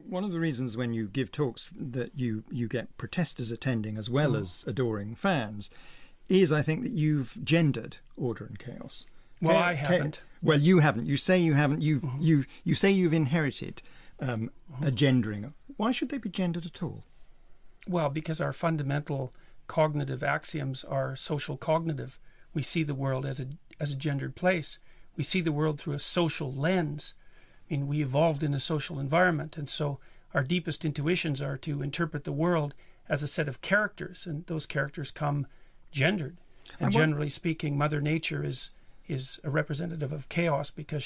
One of the reasons when you give talks that you get protesters attending as well as adoring fans is, I think, that you've gendered order and chaos. Well, I haven't. Well, you haven't. You say you haven't. You say you've inherited a gendering. Why should they be gendered at all? Well, because our fundamental cognitive axioms are social cognitive. We see the world as a gendered place. We see the world through a social lens. I mean, we evolved in a social environment, and so our deepest intuitions are to interpret the world as a set of characters, and those characters come gendered. And generally speaking, Mother Nature is a representative of chaos because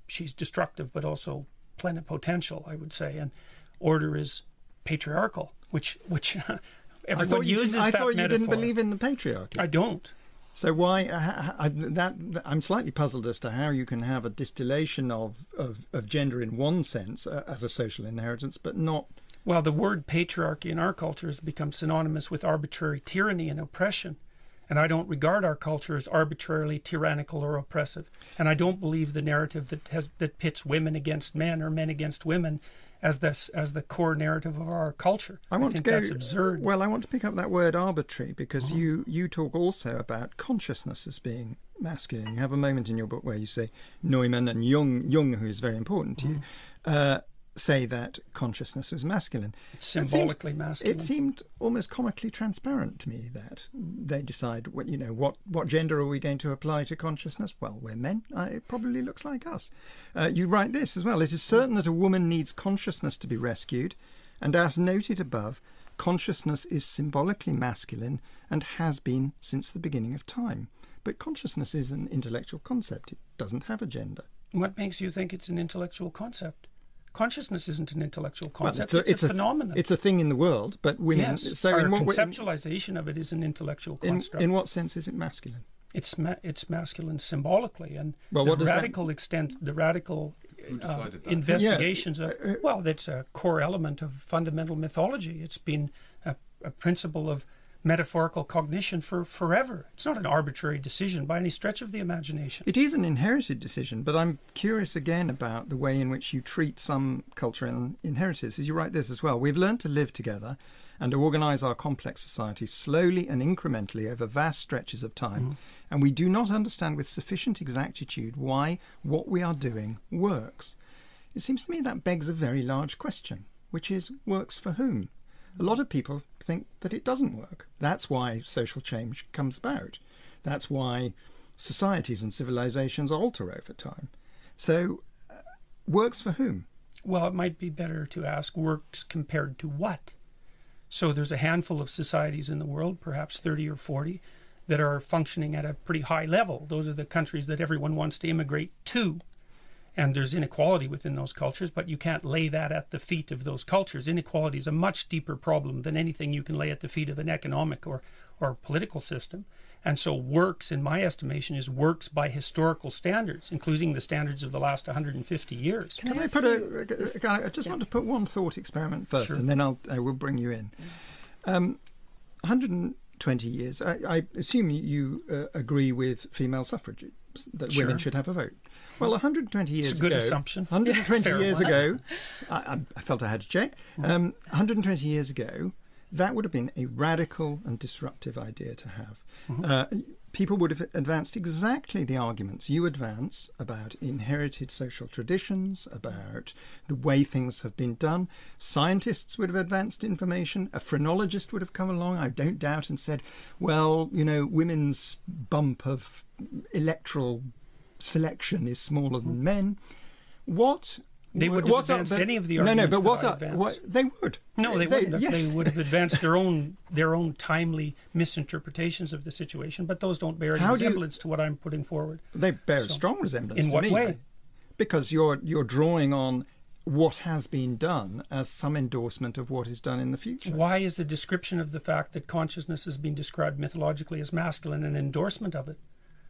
she's destructive but also plenipotential, I would say, and order is patriarchal, which everyone uses that metaphor. I thought you didn't believe in the patriarchy. I don't. So why? I'm slightly puzzled as to how you can have a distillation of gender in one sense as a social inheritance, but not. Well, the word patriarchy in our culture has become synonymous with arbitrary tyranny and oppression. And I don't regard our culture as arbitrarily tyrannical or oppressive. And I don't believe the narrative that pits women against men or men against women as the core narrative of our culture. I think that's absurd. Well, I want to pick up that word arbitrary because you talk also about consciousness as being masculine. You have a moment in your book where you say Neumann and Jung, who is very important to you, say that consciousness was masculine. It's symbolically masculine. It seemed almost comically transparent to me that they decide what gender are we going to apply to consciousness? Well, we're men. It probably looks like us. You write this as well. It is certain that a woman needs consciousness to be rescued, and as noted above, consciousness is symbolically masculine and has been since the beginning of time. But consciousness is an intellectual concept. It doesn't have a gender. What makes you think it's an intellectual concept? Consciousness isn't an intellectual concept. It's a phenomenon. It's a thing in the world, but women... Yes, so our conceptualization of it is an intellectual construct. In what sense is it masculine? It's masculine symbolically, and the radical investigations well, that's a core element of fundamental mythology. It's been a principle of metaphorical cognition for forever. It's not an arbitrary decision by any stretch of the imagination. It is an inherited decision, but I'm curious again about the way in which you treat some cultural inheritance. As you write this as well, we've learned to live together and to organise our complex society slowly and incrementally over vast stretches of time, and we do not understand with sufficient exactitude why what we are doing works. It seems to me that begs a very large question, which is, works for whom? A lot of people think that it doesn't work. That's why social change comes about. That's why societies and civilizations alter over time. So, works for whom? Well, it might be better to ask works compared to what? So there's a handful of societies in the world, perhaps 30 or 40, that are functioning at a pretty high level. Those are the countries that everyone wants to immigrate to. And there's inequality within those cultures, but you can't lay that at the feet of those cultures. Inequality is a much deeper problem than anything you can lay at the feet of an economic or political system. And so works, in my estimation, is works by historical standards, including the standards of the last 150 years. I just want to put one thought experiment first, and then I will bring you in. 120 years, I assume you agree with female suffrage, that women should have a vote. Well, 120 years ago... It's a good assumption. 120 years ago, I felt I had to check. 120 years ago, that would have been a radical and disruptive idea to have. People would have advanced exactly the arguments you advance about inherited social traditions, about the way things have been done. Scientists would have advanced information. A phrenologist would have come along, I don't doubt, and said, well, women's bump of electoral selection is smaller than men. They would have advanced any of the arguments they would. No, they wouldn't. Yes. They would have advanced their own timely misinterpretations of the situation, but those don't bear any resemblance to what I'm putting forward. They bear a strong resemblance to me. In what way? Because you're drawing on what has been done as some endorsement of what is done in the future. Why is the description of the fact that consciousness has been described mythologically as masculine an endorsement of it?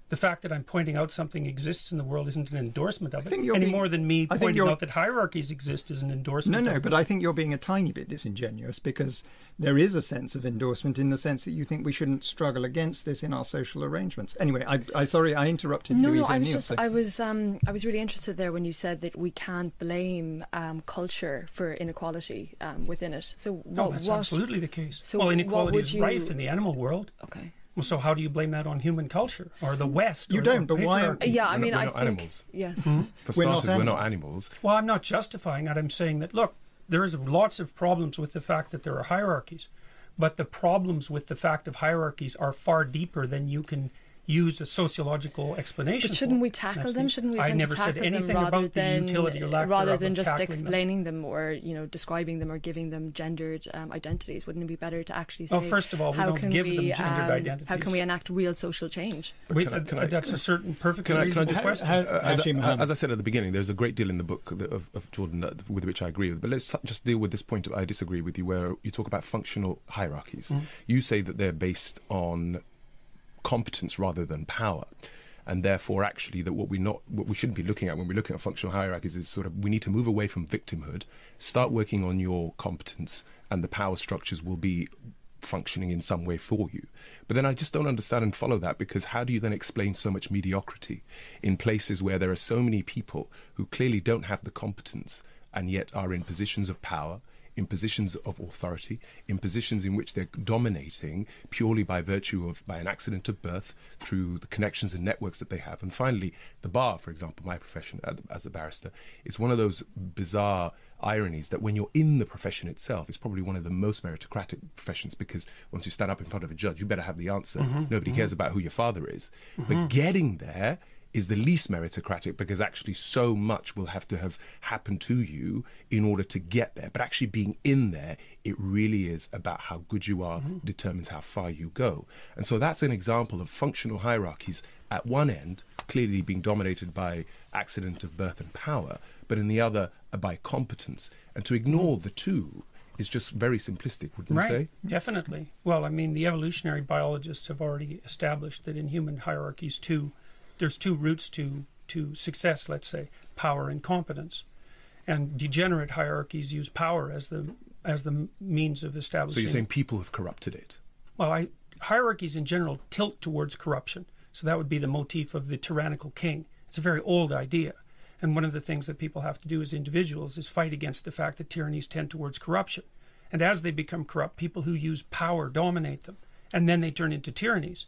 The fact that I'm pointing out something exists in the world isn't an endorsement of it, any being, more than me pointing out that hierarchies exist is an endorsement. No, but I think you're being a tiny bit disingenuous, because there is a sense of endorsement in the sense that you think we shouldn't struggle against this in our social arrangements. Anyway, sorry, I interrupted. No, Louise I O'Neill, I was really interested there when you said that we can't blame culture for inequality within it. So that's absolutely the case. So well, inequality is rife in the animal world. Okay. Well, so how do you blame that on human culture or the West? You don't, but why? Yeah, I mean, we're I not think animals. Yes. For starters, we're not animals. Well, I'm not justifying that. I'm saying that, look, there is lots of problems with the fact that there are hierarchies, but the problems with the fact of hierarchies are far deeper than you can use a sociological explanation. But shouldn't we tackle them? Shouldn't we attempt to tackle them rather than just explaining them or describing them or giving them gendered identities? Wouldn't it be better to actually say, well, first of all, we don't give them gendered identities. How can we enact real social change? That's a certain perfectly reasonable question. As I said at the beginning, there's a great deal in the book of Jordan with which I agree with. But let's just deal with this point I disagree with you, where you talk about functional hierarchies. You say that they're based on competence rather than power, and therefore actually that what we shouldn't be looking at when we're looking at functional hierarchies is sort of we need to move away from victimhood, start working on your competence, and the power structures will be functioning in some way for you. But then I just don't understand and follow that, because how do you then explain so much mediocrity in places where there are so many people who clearly don't have the competence and yet are in positions of power, in positions of authority, in positions in which they're dominating purely by an accident of birth, through the connections and networks that they have. And finally, the bar, for example, my profession as a barrister, it's one of those bizarre ironies that when you're in the profession itself, it's probably one of the most meritocratic professions, because once you stand up in front of a judge, you better have the answer. Nobody cares about who your father is. But getting there is the least meritocratic, because actually so much will have to have happened to you in order to get there. But actually being in there, it really is about how good you are, determines how far you go. And so that's an example of functional hierarchies at one end clearly being dominated by accident of birth and power, but in the other by competence. And to ignore the two is just very simplistic, wouldn't you say? Right, definitely. Well, I mean, the evolutionary biologists have already established that in human hierarchies there's two routes to success, let's say, power and competence. And degenerate hierarchies use power as the means of establishing. So you're saying people have corrupted it? Well, hierarchies in general tilt towards corruption. So that would be the motif of the tyrannical king. It's a very old idea. And one of the things that people have to do as individuals is fight against the fact that tyrannies tend towards corruption. And as they become corrupt, people who use power dominate them. And then they turn into tyrannies.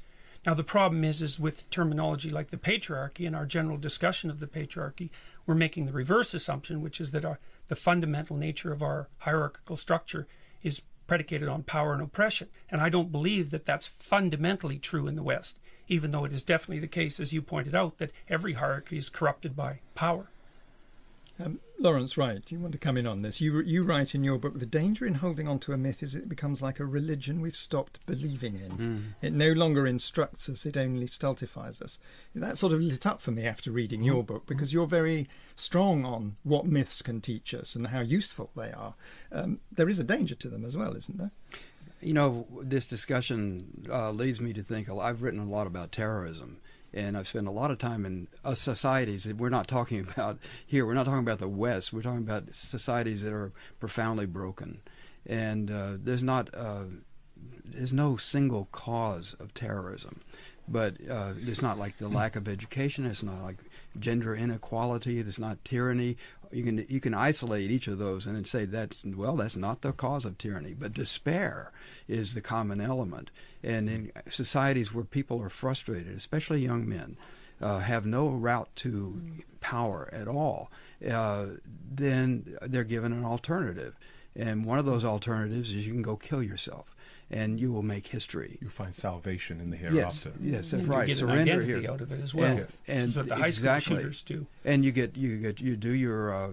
Now, the problem is with terminology like the patriarchy and our general discussion of the patriarchy, we're making the reverse assumption, which is that the fundamental nature of our hierarchical structure is predicated on power and oppression. And I don't believe that that's fundamentally true in the West, even though it is definitely the case, as you pointed out, that every hierarchy is corrupted by power. Lawrence Wright, you want to come in on this? You write in your book, the danger in holding on to a myth is it becomes like a religion we've stopped believing in. It no longer instructs us, it only stultifies us. That sort of lit up for me after reading your book, because you're very strong on what myths can teach us and how useful they are. There is a danger to them as well, isn't there? You know, this discussion leads me to think, I've written a lot about terrorism. And I've spent a lot of time in societies that we're not talking about here. We're not talking about the West. We're talking about societies that are profoundly broken. And there's no single cause of terrorism. But it's not like the lack of education. It's not like gender inequality. It's not tyranny. You can isolate each of those and say that's not the cause of tyranny. But despair is the common element. And in societies where people are frustrated, especially young men, have no route to power at all, then they're given an alternative. And one of those alternatives is you can go kill yourself, and you will make history. You find salvation in the hereafter. Yes, that's right. You get Surrender an identity here out of it as well. And so the high school shooters do. And you do your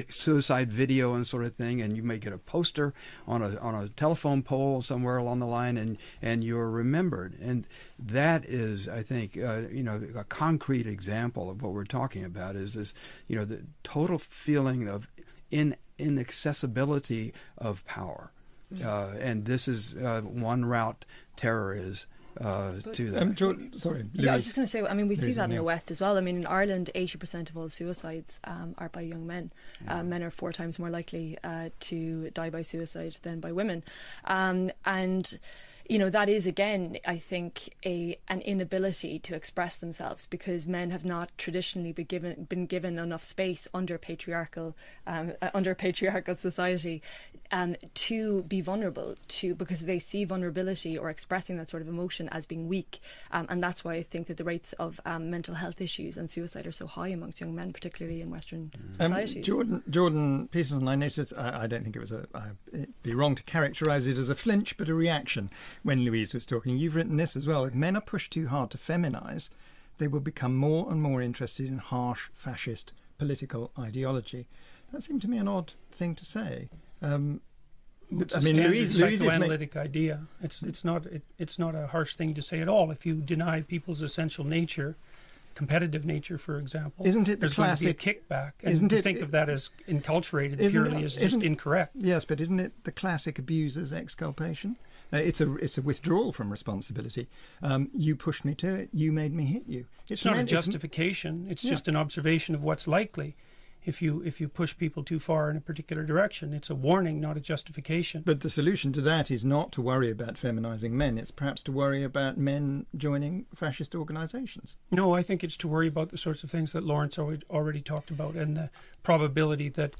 suicide video and sort of thing, and you may get a poster on a telephone pole somewhere along the line, and you're remembered. And that is, I think, a concrete example of what we're talking about is this, the total feeling of inaccessibility of power. And this is one route terror is to that. Sorry, yeah, I was just going to say, I mean, we see that in the West as well. I mean, in Ireland, 80% of all suicides are by young men. Men are 4 times more likely to die by suicide than by women. And you know, that is, again, I think, an inability to express themselves, because men have not traditionally been given enough space under patriarchal society to be vulnerable, because they see vulnerability or expressing that sort of emotion as being weak. And that's why I think that the rates of mental health issues and suicide are so high amongst young men, particularly in Western societies. Jordan Peterson, I noticed, I don't think it was it'd be wrong to characterise it as a flinch, but a reaction when Louise was talking. You've written this as well. If men are pushed too hard to feminise, they will become more and more interested in harsh fascist political ideology. That seemed to me an odd thing to say. It's a psychoanalytic idea. It's not a harsh thing to say at all. If you deny people's essential nature, competitive nature, for example, isn't it there's the classic, going to be a kickback? And to think of that as enculturated purely is just incorrect. Yes, but isn't it the classic abuser's exculpation? It's a withdrawal from responsibility. You pushed me to it. You made me hit you. It's not a justification. It's just an observation of what's likely. If you push people too far in a particular direction, it's a warning, not a justification. But the solution to that is not to worry about feminising men. It's perhaps to worry about men joining fascist organisations. No, I think it's to worry about the sorts of things that Lawrence already talked about, and the probability that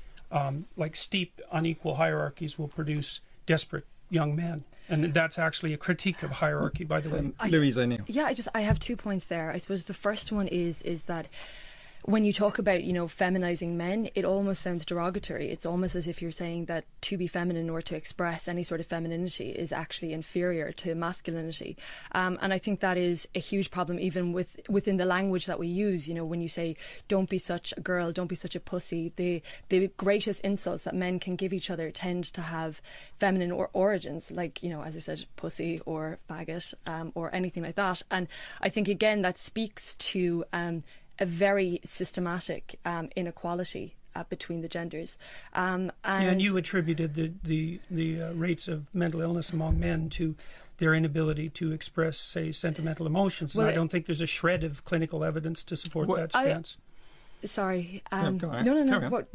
like steep, unequal hierarchies will produce desperate young men. And that's actually a critique of hierarchy, by the way. Louise O'Neill. Yeah, I have 2 points there. I suppose the first one is that when you talk about, you know, feminizing men, it almost sounds derogatory. It's almost as if you're saying that to be feminine or to express any sort of femininity is actually inferior to masculinity. And I think that is a huge problem even within the language that we use. You know, when you say, don't be such a girl, don't be such a pussy, the greatest insults that men can give each other tend to have feminine origins, like, you know, as I said, pussy or faggot, or anything like that. And I think, again, that speaks to a very systematic inequality between the genders. And you attributed the rates of mental illness among men to their inability to express, say, sentimental emotions. Well, and I don't think there's a shred of clinical evidence to support that stance. No.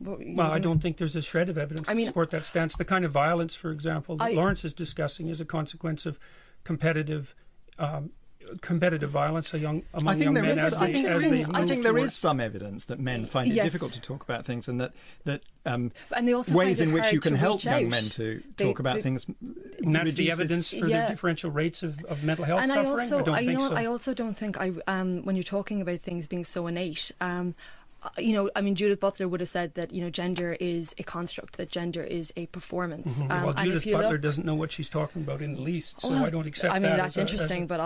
Well, I don't think there's a shred of evidence to support that stance. The kind of violence, for example, that Lawrence is discussing is a consequence of competitive violence among young men as they move I think there is some evidence that men find it difficult to talk about things, and that and they also ways in which you can help young men to talk about things. And that's the evidence for the differential rates of mental health suffering. I also don't think when you're talking about things being so innate. You know, I mean, Judith Butler would have said that, you know, gender is a construct, that gender is a performance. Mm-hmm. Well, Judith Butler doesn't know what she's talking about in the least, so I don't accept that. I mean, that's interesting, but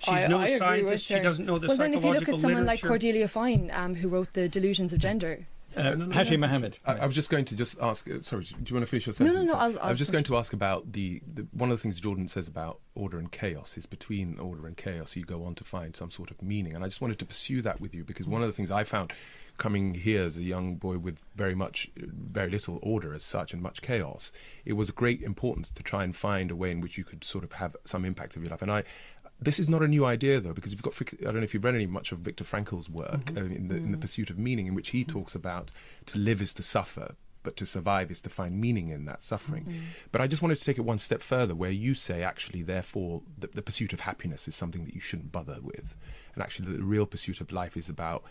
she's no scientist. She doesn't know the psychological literature. Well, then if you look at someone like Cordelia Fine, who wrote The Delusions of Gender. Haji Mohammed. I was just going to ask. Sorry, do you want to finish your sentence? No. I was just going to ask about the one of the things Jordan says about order and chaos is between order and chaos you go on to find some sort of meaning, and I just wanted to pursue that with you, because one of the things I found coming here as a young boy with very little order as such and much chaos, it was a great importance to try and find a way in which you could sort of have some impact of your life. And this is not a new idea, though, because I don't know if you've read much of Viktor Frankl's work in the Pursuit of Meaning, in which he talks about to live is to suffer, but to survive is to find meaning in that suffering. But I just wanted to take it one step further, where you say, actually, therefore, the pursuit of happiness is something that you shouldn't bother with. And actually, the real pursuit of life is about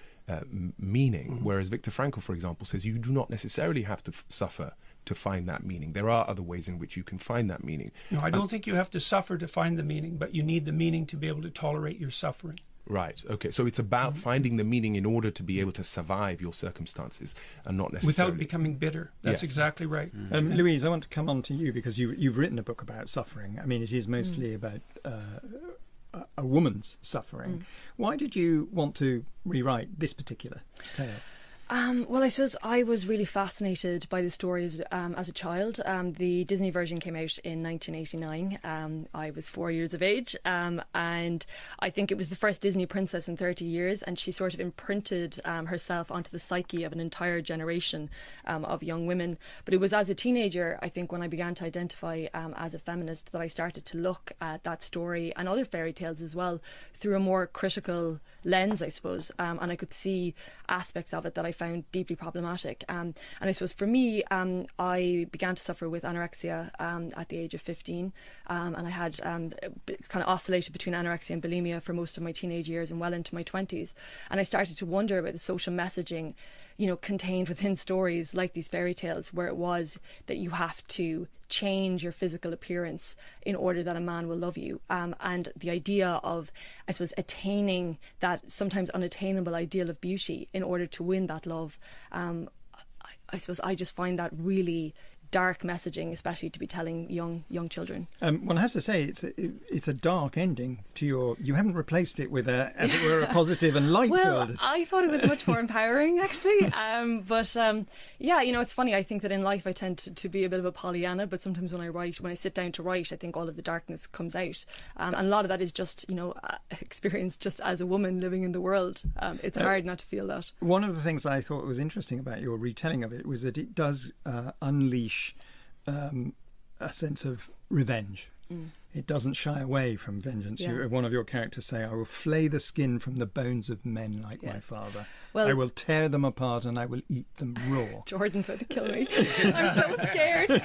meaning, whereas Viktor Frankl, for example, says you do not necessarily have to suffer to find that meaning. There are other ways in which you can find that meaning. No, I don't think you have to suffer to find the meaning, but you need the meaning to be able to tolerate your suffering. Right, okay. So it's about finding the meaning in order to be able to survive your circumstances, and not necessarily without becoming bitter. That's exactly right. Louise, I want to come on to you, because you've written a book about suffering. I mean, it is mostly about a woman's suffering. Why did you want to rewrite this particular tale? Well, I suppose I was really fascinated by the stories as a child. The Disney version came out in 1989. I was 4 years of age, and I think it was the first Disney princess in 30 years, and she sort of imprinted herself onto the psyche of an entire generation of young women. But it was as a teenager, I think, when I began to identify as a feminist, that I started to look at that story and other fairy tales as well through a more critical lens, I suppose, and I could see aspects of it that I found deeply problematic. And I suppose for me, I began to suffer with anorexia at the age of 15, and I had kind of oscillated between anorexia and bulimia for most of my teenage years and well into my 20s. And I started to wonder about the social messaging, you know, contained within stories like these fairy tales, where it was that you have to change your physical appearance in order that a man will love you, and the idea of, I suppose, attaining that sometimes unattainable ideal of beauty in order to win that love. I suppose I just find that really dark messaging, especially to be telling young children. One has to say it's a dark ending to your. You haven't replaced it with a, as it were, a positive and light-filled. Well, I thought it was much more empowering, actually. Yeah, you know, it's funny. I think that in life I tend to be a bit of a Pollyanna, but sometimes when I sit down to write, I think all of the darkness comes out, and a lot of that is just, you know, experience just as a woman living in the world. It's hard not to feel that. One of the things I thought was interesting about your retelling of it was that it does unleash a sense of revenge. It doesn't shy away from vengeance. Yeah. One of your characters say, "I will flay the skin from the bones of men like my father. Well, I will tear them apart and I will eat them raw." Jordan's about to kill me. I'm so scared.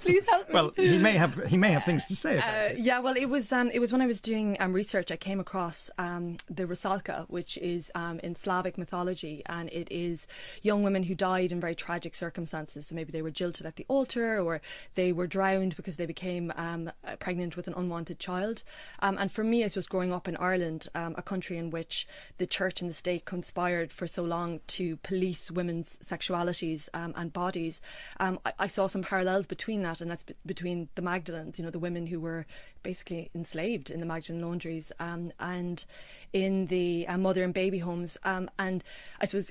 Please help me. Well, he may have things to say about it. Yeah, well, it was when I was doing research, I came across the Rusalka, which is in Slavic mythology, and it is young women who died in very tragic circumstances. So maybe they were jilted at the altar, or they were drowned because they became pregnant with an unwanted child. And for me, I suppose, growing up in Ireland, a country in which the church and the state conspired for so long to police women's sexualities and bodies, I saw some parallels between that, and that's between the Magdalens, you know, the women who were basically enslaved in the Magdalen laundries, and in the mother and baby homes. And I suppose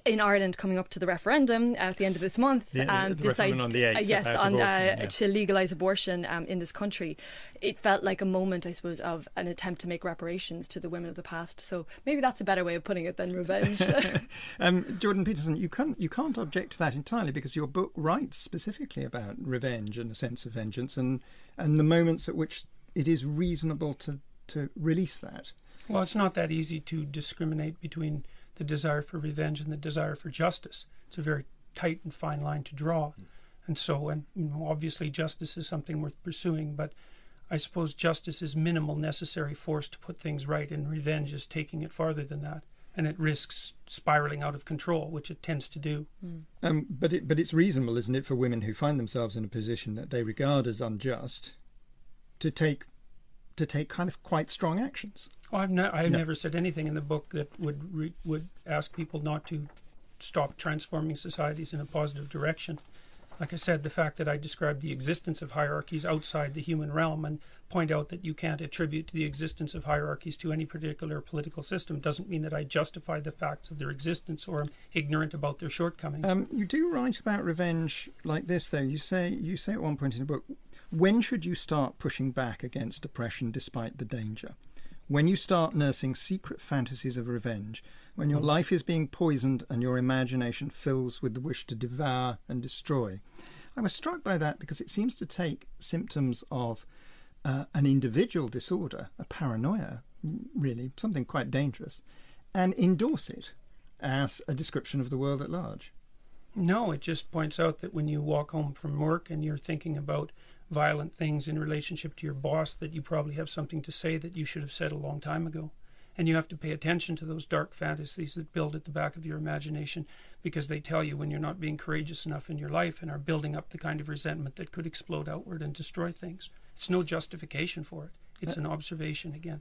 in Ireland, coming up to the referendum at the end of this month, the referendum on the 8th, to legalise abortion in this country, it felt like a moment, I suppose, of an attempt to make reparations to the women of the past. So maybe that's a better way of putting it than revenge. Jordan Peterson, you can't object to that entirely, because your book writes specifically about revenge and a sense of vengeance, and the moments at which it is reasonable to release that. Well, it's not that easy to discriminate between the desire for revenge and the desire for justice. It's a very tight and fine line to draw. And so, and you know, obviously justice is something worth pursuing, but I suppose justice is minimal necessary force to put things right, and revenge is taking it farther than that, and it risks spiraling out of control, which it tends to do. But it's reasonable, isn't it, for women who find themselves in a position that they regard as unjust to take kind of quite strong actions? I've never said anything in the book that would ask people not to stop transforming societies in a positive direction. Like I said, the fact that I describe the existence of hierarchies outside the human realm and point out that you can't attribute the existence of hierarchies to any particular political system doesn't mean that I justify the facts of their existence or am ignorant about their shortcomings. You do write about revenge like this, though. You say at one point in the book, when should you start pushing back against oppression despite the danger? When you start nursing secret fantasies of revenge, when your life is being poisoned and your imagination fills with the wish to devour and destroy. I was struck by that because it seems to take symptoms of an individual disorder, a paranoia, really, something quite dangerous, and endorse it as a description of the world at large. No, it just points out that when you walk home from work and you're thinking about violent things in relationship to your boss, that you probably have something to say that you should have said a long time ago. And you have to pay attention to those dark fantasies that build at the back of your imagination, because they tell you when you're not being courageous enough in your life and are building up the kind of resentment that could explode outward and destroy things. It's no justification for it. It's an observation again.